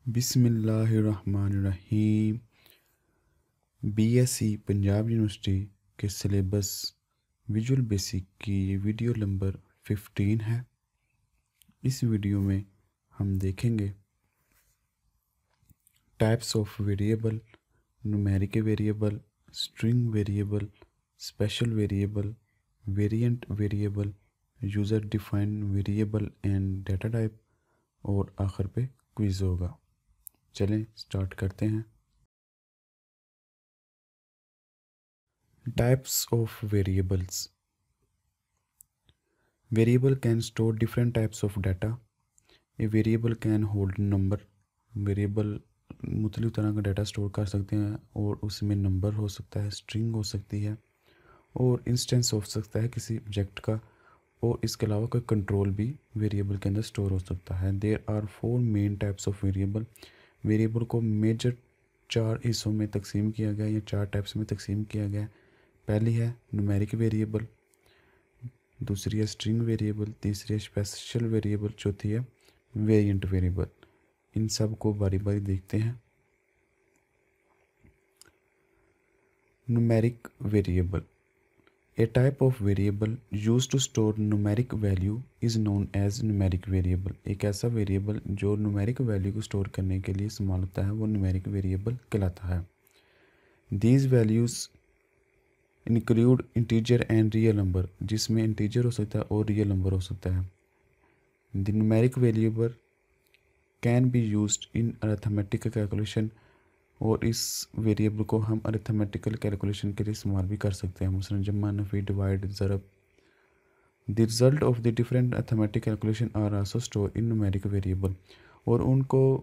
बिस्मिल्लाहिर्रहमानिर्रहीम। BSc Punjab university के syllabus visual basic की ये वीडियो नंबर 15 है। इस वीडियो में हम देखेंगे types of variable, numeric variable, string variable, special variable, variant variable, user defined variable and data type और आखिर पे क्विज होगा। चलें स्टार्ट करते हैं। Types of variables. Variable can store different types of data. A variable can hold number. Variable मुख्तलिफ तरह का डाटा स्टोर कर सकते हैं और उसमें नंबर हो सकता है, स्ट्रिंग हो सकती है और इंस्टेंस हो सकता है किसी ऑब्जेक्ट का, और इसके अलावा कोई कंट्रोल भी वेरिएबल के अंदर स्टोर हो सकता है। There are 4 main types of variable. Variable को मेजर 4 हिस्सों में तकसीम किया गया या 4 टाइप्स में तकसीम किया गया। पहली है न्यूमेरिक वेरिएबल, दूसरी है स्ट्रिंग वेरिएबल, तीसरी है स्पेशल वेरिएबल, चौथी है वेरिएंट वेरिएबल। इन सब को बारी बारी देखते हैं। Numeric variable, a type of variable use to store numeric value is known as numeric variable. एक ऐसा वेरिएबल जो न्यूमेरिक वैल्यू को स्टोर करने के लिए इस्तेमाल होता है वो न्यूमेरिक वेरिएबल कहलाता है। These values include integer and real number, जिसमें इंटीजर हो सकता है और रियल नंबर हो सकता है। The numeric variable can be used in arithmetic calculation, और इस वेरिएबल को हम अरिथमेटिकल कैलकुलेशन के लिए इस्तेमाल भी कर सकते हैं, मसलन जमा, नफी, डिवाइड, ज़रब। The result of the different arithmetic calculation are also store in numeric variable, और उनको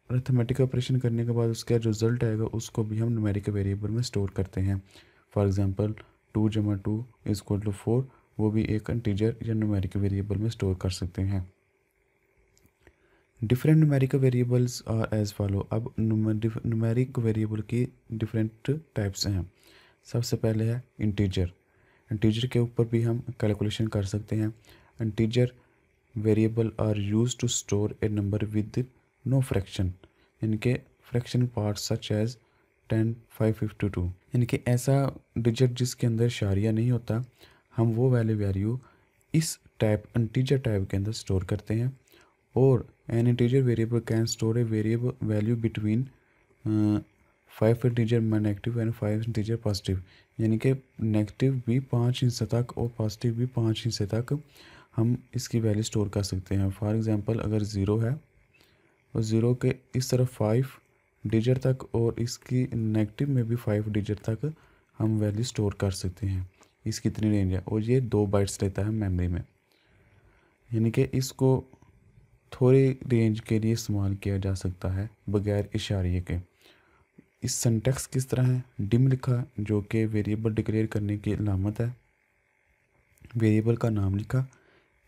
अरिथमेटिक ऑपरेशन करने के बाद उसका रिजल्ट आएगा उसको भी हम न्यूमेरिक वेरिएबल में स्टोर करते हैं। फॉर एग्जांपल 2 जमा 2 इज इक्वल टू 4, वो भी एक इंटीजर या न्यूमेरिक वेरिएबल में स्टोर कर सकते हैं। Different numeric variables are as follow. अब न्यूमेरिक वेरिएबल की डिफरेंट टाइप्स हैं। सबसे पहले है इंटीजर। इंटीजर के ऊपर भी हम कैलकुलेशन कर सकते हैं। Integer variable are use to store a number with no fraction, यानी कि फ्रैक्शन पार्ट सच एज 10, 5, 52, यानी कि ऐसा डिजिट जिसके अंदर शारिया नहीं होता, हम वो वाले वैल्यू इस टाइप इंटीजर टाइप के अंदर स्टोर करते हैं। और N integer variable can store a variable value between 5 integer negative and 5 integer positive, यानी कि नेगेटिव भी 5 हिस्से तक और पॉजिटिव भी 5 हिस्से तक हम इसकी वैल्यू स्टोर कर सकते हैं। फॉर एग्जांपल अगर 0 है और 0 के इस तरफ 5 डिजिट तक और इसकी नेगेटिव में भी 5 डिजिट तक हम वैल्यू स्टोर कर सकते हैं। इसकी कितनी रेंज है, और ये 2 बाइट्स लेता है मेमोरी में, यानी कि इसको थोड़ी रेंज के लिए इस्तेमाल किया जा सकता है बगैर इशारे के। इस सिंटैक्स किस तरह है, डिम लिखा जो कि वेरिएबल डिक्लेयर करने की अलामत है, वेरिएबल का नाम लिखा,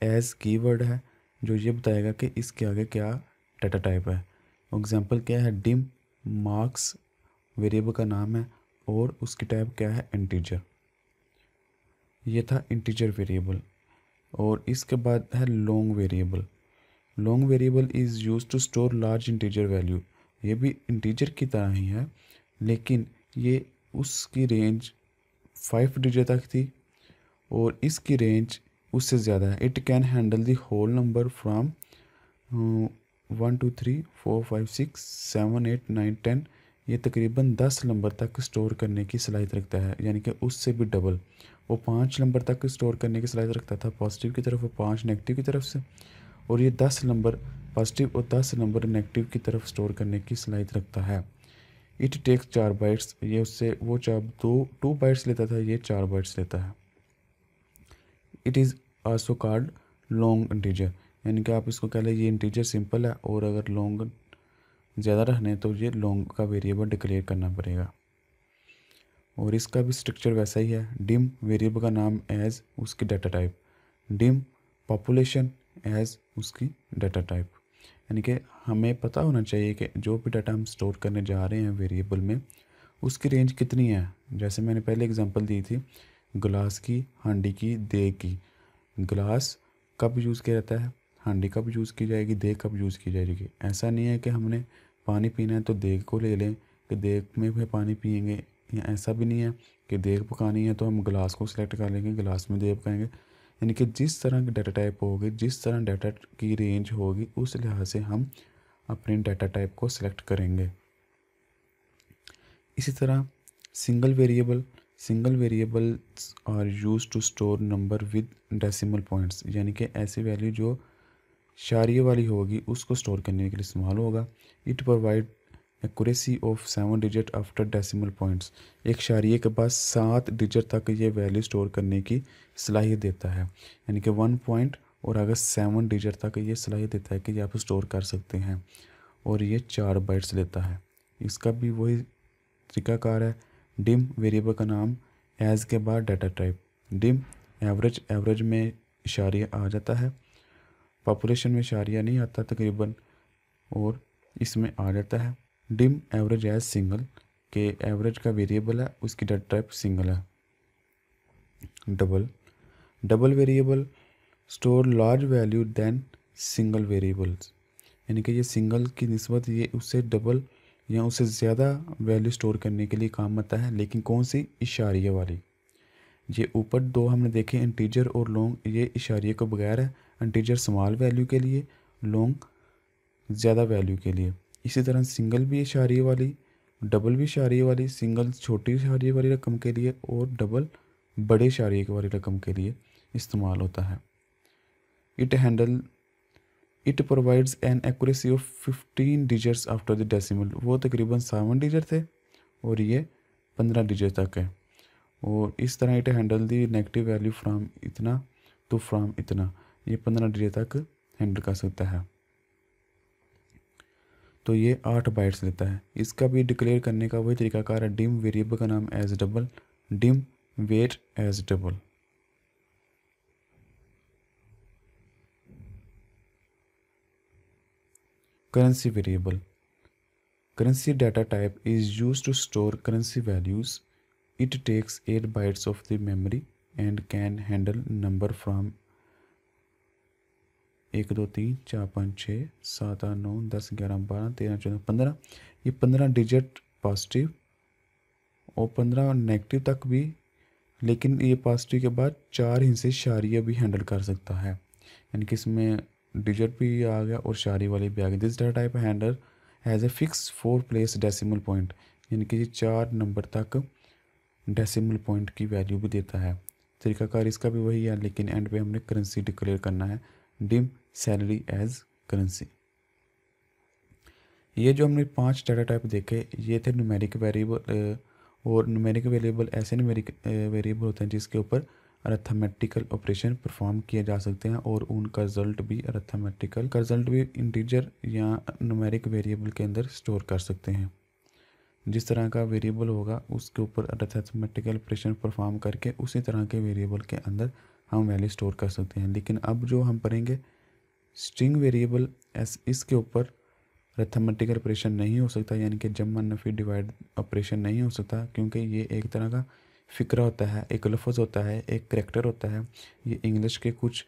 एज कीवर्ड है जो ये बताएगा कि इसके आगे क्या डाटा टाइप है। एग्जांपल क्या है, डिम मार्क्स वेरिएबल का नाम है और उसकी टाइप क्या है, इंटीजर। ये था इंटीजर वेरिएबल। और इसके बाद है long variable. Long variable is use to store large integer value. ये भी इंटीजर की तरह ही है, लेकिन ये उसकी रेंज 5 डिजिट तक थी और इसकी रेंज उससे ज़्यादा है। It can handle the whole number from 1 2 3 4 5 6 7 8 9 10। ये तकरीबन 10 नंबर तक स्टोर करने की सलाहियत रखता है, यानी कि उससे भी डबल। वो 5 नंबर तक स्टोर करने की सलाहियत रखता था पॉजिटिव की तरफ और 5 नेगेटिव की तरफ से, और ये 10 नंबर पॉजिटिव और 10 नंबर नेगेटिव की तरफ स्टोर करने की सलाहियत रखता है। इट टेक्स 4 बाइट्स, ये उससे वो 2 बाइट्स लेता था, ये 4 बाइट्स लेता है। It is also called long integer, यानी कि आप इसको कह लें ये इंटीजर सिंपल है, और अगर लॉन्ग ज़्यादा रखने तो ये लॉन्ग का वेरिएबल डिक्लेयर करना पड़ेगा। और इसका भी स्ट्रक्चर वैसा ही है। डिम वेरिएबल का नाम एज उसकी data type, dim population as उसकी डाटा टाइप, यानी कि हमें पता होना चाहिए कि जो भी डाटा हम स्टोर करने जा रहे हैं वेरिएबल में उसकी रेंज कितनी है। जैसे मैंने पहले एग्जांपल दी थी गिलास की, हांडी की, देग की। गिलास कब यूज़ किया जाता है, हांडी कब यूज़ की जाएगी, देग कब यूज़ की जाएगी। ऐसा नहीं है कि हमने पानी पीना है तो देग को ले लें कि देग में भी पानी पियेंगे, या ऐसा भी नहीं है कि देग पकानी है तो हम गिलास को सिलेक्ट कर लेंगे, गिलास में देग पकाएंगे। यानी कि जिस तरह की डाटा टाइप होगी, जिस तरह डाटा की रेंज होगी, उस लिहाज से हम अपने डाटा टाइप को सिलेक्ट करेंगे। इसी तरह single variables are use to store number with decimal points, यानी कि ऐसी वैल्यू जो शारिये वाली होगी उसको स्टोर करने के लिए इस्तेमाल होगा। It provide accuracy of 7 digit after decimal points, एक शारिये के पास 7 डिजिट तक ये वैल्यू स्टोर करने की सलाहियत देता है। यानी कि 1 पॉइंट और अगर 7 डिजिट तक ये सलाहियत देता है कि ये आप स्टोर कर सकते हैं, और ये 4 बाइट्स लेता है। इसका भी वही तरीकाकार है। डिम वेरिएबल का नाम एज के बाद डाटा टाइप। डिम एवरेज में इशारिया आ जाता है, पॉपुलेशन में इशारिया नहीं आता तकरीबन, और इसमें आ जाता है। डिम एवरेज एज सिंगल, के एवरेज का वेरिएबल है, उसकी डाटा टाइप सिंगल है। Double variable store large value than single variables, यानी कि ये सिंगल की निस्बत ये उससे डबल या उससे ज़्यादा वैल्यू स्टोर करने के लिए काम आता है, लेकिन कौन सी? इशारिया वाली। ये ऊपर दो हमने देखे इंटीजर और लॉन्ग, ये इशारिये को बगैर है। इंटीजर स्मॉल वैल्यू के लिए, लॉन्ग ज़्यादा वैल्यू के लिए। इसी तरह सिंगल भी इशारिये वाली, डबल भी इशारिये वाली। सिंगल छोटी इशारिये वाली रकम के लिए और डबल बड़े इशारिये वाली रकम के लिए इस्तेमाल होता है। It provides N accuracy of 15 digits after the decimal, वो तकरीबन 7 डिजिट थे और ये 15 डिजिट तक है। और इस तरह it handle the negative value from इतना टू फ्राम इतना, ये 15 डिजिट तक हैंडल कर सकता है। तो ये 8 बाइट्स लेता है। इसका भी डिक्लेयर करने का वही तरीकाकार है। डिम वेरिएबल का नाम as double, dim weight as double. Currency variable. Currency data type is used to store currency values. It takes 8 bytes of the memory and can handle number from 1 2 3 4 5 6 7 8 9 10 11 12 13 14 15, ये 15 digit positive और 15 negative तक भी, लेकिन ये positive के बाद 4 हिस्से शारिया भी हैंडल कर सकता है। यानी कि इसमें डिजिट भी आ गया और शारी वाली भी आ गई। This data type handle has a fix 4 place decimal point, यानी कि ये 4 नंबर तक डेसिमल पॉइंट की वैल्यू भी देता है। तरीकाकार इसका भी वही है, लेकिन एंड पे हमने करेंसी डिक्लेयर करना है। Dim salary as currency. ये जो हमने 5 डाटा टाइप देखे, ये थे न्यूमेरिक वेरिएबल। और न्यूमेरिक वेरिएबल ऐसे न्यूमेरिक वेरिएबल होते हैं जिसके ऊपर अरिथमेटिकल ऑपरेशन परफॉर्म किए जा सकते हैं और उनका रिजल्ट भी इंटीजर या न्यूमेरिक वेरिएबल के अंदर स्टोर कर सकते हैं। जिस तरह का वेरिएबल होगा उसके ऊपर अरिथमेटिकल ऑपरेशन परफॉर्म करके उसी तरह के वेरिएबल के अंदर हम वैल्यू स्टोर कर सकते हैं। लेकिन अब जो हम पढ़ेंगे स्ट्रिंग वेरिएबल, इसके ऊपर अरिथमेटिकल ऑपरेशन नहीं हो सकता, यानी कि जमा नफी डिवाइड ऑपरेशन नहीं हो सकता, क्योंकि ये एक तरह का फ़िक्रा होता है, एक लफ्ज़ होता है, एक करैक्टर होता है। ये इंग्लिश के कुछ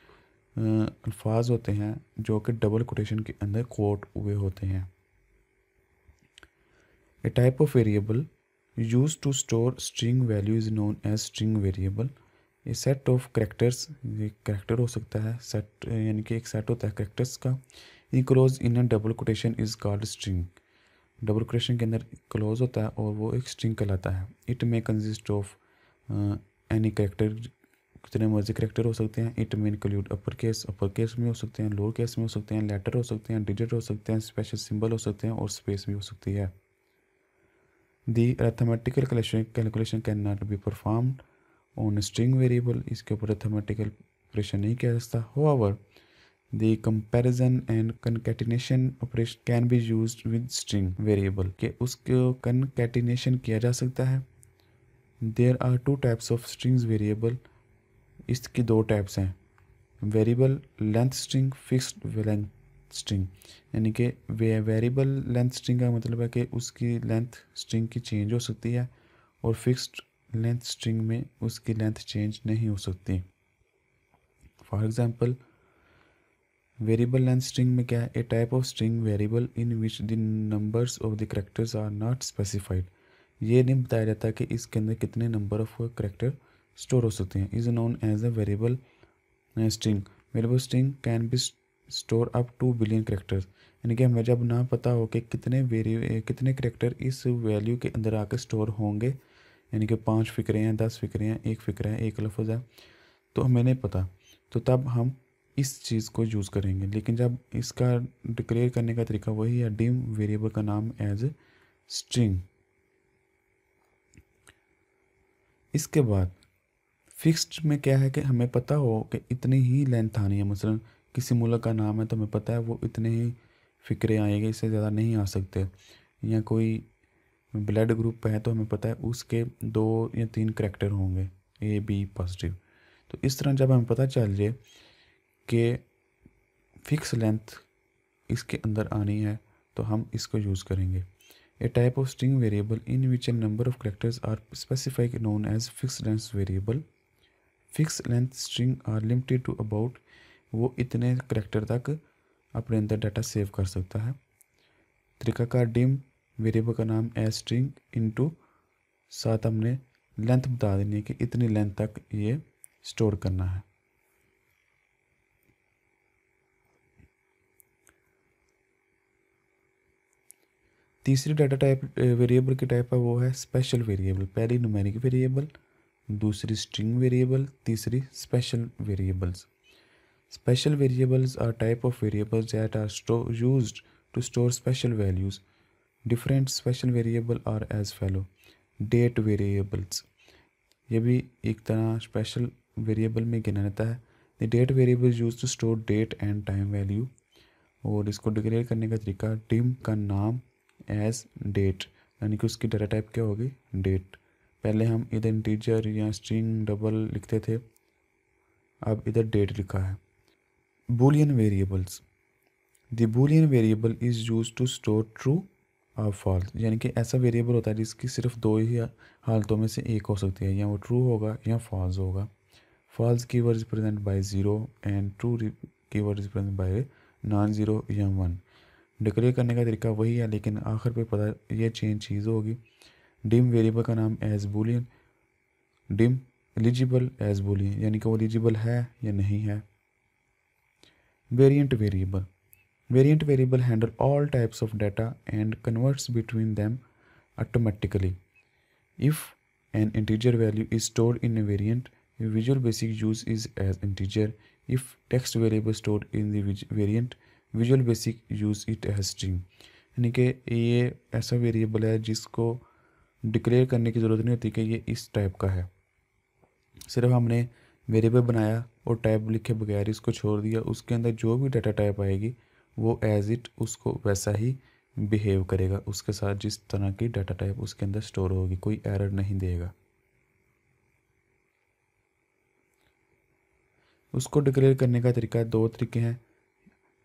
अल्फाज होते हैं जो कि डबल कोटेशन के अंदर कोट हुए होते हैं। A type of variable use to store string value is known as string variable. A set of characters, ये करैक्टर हो सकता है, सेट यानी कि एक सेट होता है करैक्टर्स का, enclose in a double quotation is called string. Double quotation के अंदर क्लोज होता है और वो एक स्ट्रिंग कहलाता है। It may consist of any character, कितने मर्जी करेक्टर हो सकते हैं। इट में इंक्लूड अपर केस में हो सकते हैं, लोअर केस में हो सकते हैं, लेटर हो सकते हैं, डिजिट हो सकते हैं, स्पेशल सिंबल हो सकते हैं और स्पेस भी हो सकती है। The arithmetical calculation can not be performed on string variable, इसके ऊपर अरिथमेटिकल ऑपरेशन नहीं किया जा सकता। However the comparison and concatenation operation can be used with string variable, के उसको कनकैटिनेशन किया जा सकता है। There are 2 types of strings variable, इसकी 2 टाइप्स हैं, variable length string, fixed length string. यानी कि वेरिएबल लेंथ स्ट्रिंग का मतलब है कि उसकी लेंथ स्ट्रिंग की चेंज हो सकती है और फिक्स्ड लेंथ स्ट्रिंग में उसकी लेंथ चेंज नहीं हो सकती। For example variable length string में क्या है, a type of string variable in which the numbers of the characters are not specified. ये नहीं बताया जाता कि इसके अंदर कितने नंबर ऑफ करेक्टर स्टोर हो सकते हैं। Is known as a variable string. Variable string can be store up to billion characters. यानी कि हमें जब ना पता हो कि कितने करेक्टर इस वैल्यू के अंदर आकर स्टोर होंगे, यानी कि 5 फिक्रे हैं, 10 फिक्रे हैं, 1 फिक्रा है, 1 लफ्ज़ है, तो हमें नहीं पता, तो तब हम इस चीज़ को यूज़ करेंगे। लेकिन जब इसका डिक्लेयर करने का तरीका वही है, डिम वेरिएबल का नाम एज स्ट्रिंग। इसके बाद फिक्स्ड में क्या है कि हमें पता हो कि इतनी ही लेंथ आनी है। मसलन किसी मुल्क का नाम है तो हमें पता है वो इतने ही फिक्रे आएंगे, इससे ज़्यादा नहीं आ सकते। या कोई ब्लड ग्रुप है तो हमें पता है उसके 2 या 3 करैक्टर होंगे, ए बी पॉजिटिव। तो इस तरह जब हमें पता चल जाए कि फिक्स लेंथ इसके अंदर आनी है तो हम इसको यूज़ करेंगे। A type of string variable in which a number of characters are specified known as fix length variable. Fix length string are limited to about, वो इतने करेक्टर तक अपने अंदर डाटा सेव कर सकता है। तरीकाकार डिम वेरिएबल का नाम एज स्ट्रिंग इनटू, साथ हमने लेंथ बता देनी है कि इतनी लेंथ तक ये स्टोर करना है। तीसरी डाटा टाइप वेरिएबल की टाइप है वो है स्पेशल वेरिएबल। पहली न्यूमेरिक वेरिएबल, दूसरी स्ट्रिंग वेरिएबल, तीसरी special variables. Special variables are type of variables that are used to store special values. Different special variable are as follow. Date variables, ये भी एक तरह स्पेशल वेरिएबल में गिना जाता है। The date variable is use to store date and time value. और इसको डिक्लेयर करने का तरीका, डिम का नाम एज डेट, यानी कि उसकी डाटा टाइप क्या होगी, डेट। पहले हम इधर इंटीजर या स्ट्रिंग डबल लिखते थे, अब इधर डेट लिखा है। Boolean variables, the boolean variable is use to store true और फॉल्स, यानी कि ऐसा वेरिएबल होता है जिसकी सिर्फ 2 ही हालतों में से एक हो सकती है, या वो ट्रू होगा या फॉल्स होगा। False keyword represent by 0 and true keyword represent by non zero या 1। डिक्लेयर करने का तरीका वही है, लेकिन आखिर पे पता ये चेंज चीज़ होगी। डिम वेरिएबल का नाम as boolean, dim eligible as boolean, यानी कि वो एलिजिबल है या नहीं है। Variant variable, variant variable handle all types of data and converts between them automatically. If an integer value is stored in a variant, Visual Basic use is as integer. If text variable stored in the variant, Visual Basic use it as string. यानी कि ये ऐसा variable है जिसको declare करने की ज़रूरत नहीं होती कि ये इस टाइप का है। सिर्फ हमने वेरिएबल बनाया और टाइप लिखे बगैर इसको छोड़ दिया, उसके अंदर जो भी डाटा टाइप आएगी वो एज इट उसको वैसा ही बिहेव करेगा उसके साथ, जिस तरह की डाटा टाइप उसके अंदर स्टोर होगी, कोई एरर नहीं देगा। उसको डिक्लेयर करने का तरीका 2 तरीके हैं।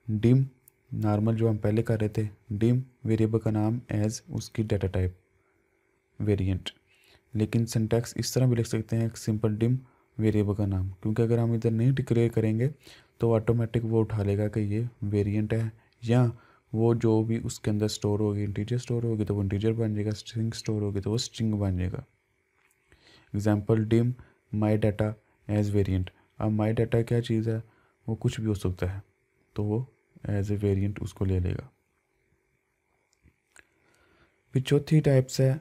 डिम नॉर्मल जो हम पहले कर रहे थे, डिम वेरिएबल का नाम एज उसकी डाटा टाइप वेरिएंट। लेकिन सिंटैक्स इस तरह भी लिख सकते हैं, सिंपल डिम वेरिएबल का नाम, क्योंकि अगर हम इधर नहीं डिक्लेयर करेंगे तो ऑटोमेटिक वो उठा लेगा कि ये वेरिएंट है, या वो जो भी उसके अंदर स्टोर होगी, इंटीजर स्टोर होगी तो वो इंटीजर बन जाएगा, स्ट्रिंग स्टोर होगी तो वो स्ट्रिंग बन जाएगा। Example dim my data as variant. अब माई डाटा क्या चीज़ है, वो कुछ भी हो सकता है, तो वो एज ए वेरिएंट उसको ले लेगा। फिर चौथी टाइप्स है,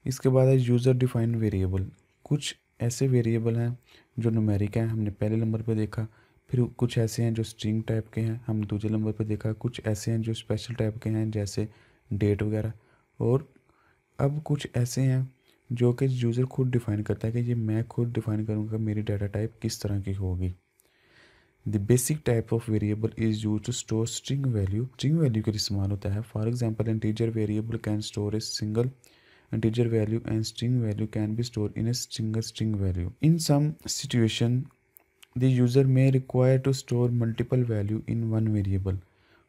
इसके बाद है यूज़र डिफाइंड वेरिएबल। कुछ ऐसे वेरिएबल हैं जो न्यूमेरिक हैं, हमने पहले नंबर पे देखा। फिर कुछ ऐसे हैं जो स्ट्रिंग टाइप के हैं, हमने दूसरे नंबर पे देखा। कुछ ऐसे हैं जो स्पेशल टाइप के हैं जैसे डेट वगैरह। और अब कुछ ऐसे हैं जो कि यूज़र खुद डिफ़ाइन करता है कि ये मैं खुद डिफ़ाइन करूँगा मेरी डाटा टाइप किस तरह की होगी। The basic type of variable is use to store string value. String value का इस्तेमाल होता है। For example integer variable can store a single integer value and string value can be stored in a single string value. In some situation, the user may require to store multiple value in one variable.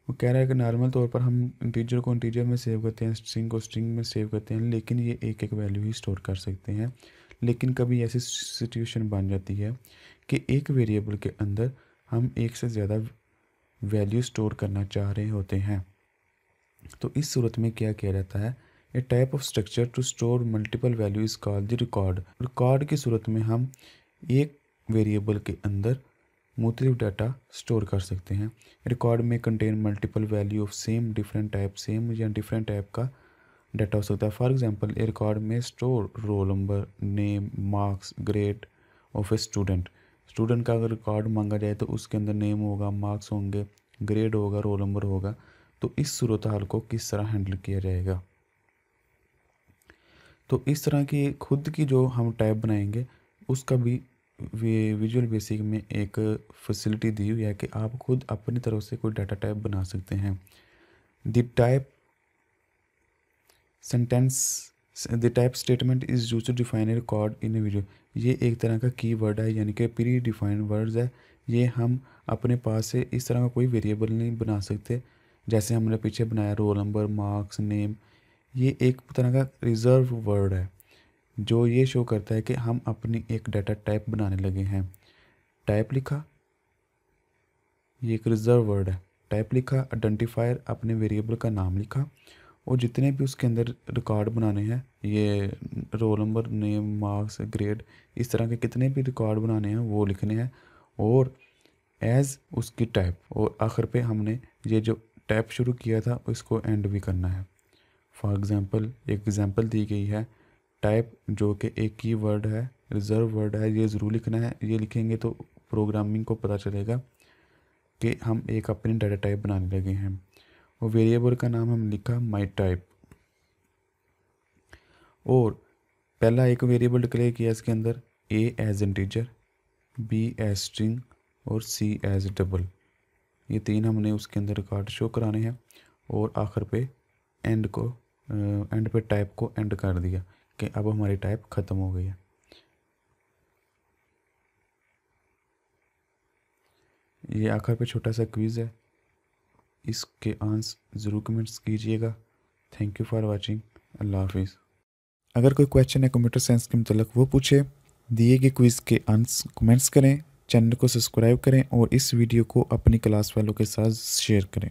वो कह रहा है कि normal तौर पर हम integer को integer में सेव करते हैं, स्ट्रिंग को स्ट्रिंग में सेव करते हैं, लेकिन ये एक एक वैल्यू ही स्टोर कर सकते हैं। लेकिन कभी ऐसी सिचुएशन बन जाती है कि एक वेरिएबल के अंदर हम एक से ज़्यादा वैल्यू स्टोर करना चाह रहे होते हैं। तो इस सूरत में क्या किया जाता है, a type of structure to store multiple value is called the record. Record की सूरत में हम एक वेरिएबल के अंदर मुख्तलिफ डाटा स्टोर कर सकते हैं। रिकॉर्ड में contain multiple value of same different type, same या डिफरेंट टाइप का डाटा हो सकता है। फॉर एग्जांपल ए रिकॉर्ड में store roll number, name, marks, grade of a student. Student का अगर रिकॉर्ड मांगा जाए तो उसके अंदर नेम होगा, मार्क्स होंगे, ग्रेड होगा, रोल नंबर होगा। तो इस सूरत हाल को किस तरह हैंडल किया जाएगा। तो इस तरह की खुद की जो हम टाइप बनाएंगे उसका भी विजुअल बेसिक में एक फैसिलिटी दी हुई है कि आप खुद अपनी तरफ से कोई डाटा टाइप बना सकते हैं। The type the type statement is used to define a record in a visual. ये एक तरह का की वर्ड है, यानी कि प्री डिफाइंड वर्ड्स है। ये हम अपने पास से इस तरह का कोई वेरिएबल नहीं बना सकते। जैसे हमने पीछे बनाया रोल नंबर, मार्क्स, नेम, ये एक तरह का रिजर्व वर्ड है जो ये शो करता है कि हम अपनी एक डाटा टाइप बनाने लगे हैं। टाइप लिखा, ये एक रिजर्व वर्ड है। टाइप लिखा, आइडेंटिफायर, अपने वेरिएबल का नाम लिखा, और जितने भी उसके अंदर रिकॉर्ड बनाने हैं, ये roll number, name, marks, grade, इस तरह के कितने भी रिकॉर्ड बनाने हैं वो लिखने हैं, और एज उसकी टाइप, और आखिर पे हमने ये जो टाइप शुरू किया था इसको एंड भी करना है। फॉर एग्जांपल एक एग्जांपल दी गई है, टाइप जो कि एक की वर्ड है, रिजर्व वर्ड है, ये ज़रूर लिखना है। ये लिखेंगे तो प्रोग्रामिंग को पता चलेगा कि हम एक अपनी डाटा टाइप बनाने लगे हैं। और वेरिएबल का नाम हम लिखा माई टाइप, और पहला एक वेरिएबल डिक्लेयर किया इसके अंदर, A as integer, B as string और सी एज डबल। ये तीन हमने उसके अंदर रिकॉर्ड शो कराने हैं, और आखिर पे एंड पे टाइप को एंड कर दिया कि अब हमारी टाइप ख़त्म हो गई है। ये आखिर पे छोटा सा क्विज़ है, इसके आंसर ज़रूर कमेंट्स कीजिएगा। Thank you for watching. अल्लाह हाफिज़। अगर कोई क्वेश्चन है कंप्यूटर साइंस के मतलब वो पूछे, दिए गए क्विज़ के आंसर कमेंट्स करें, चैनल को सब्सक्राइब करें और इस वीडियो को अपनी क्लास वालों के साथ शेयर करें।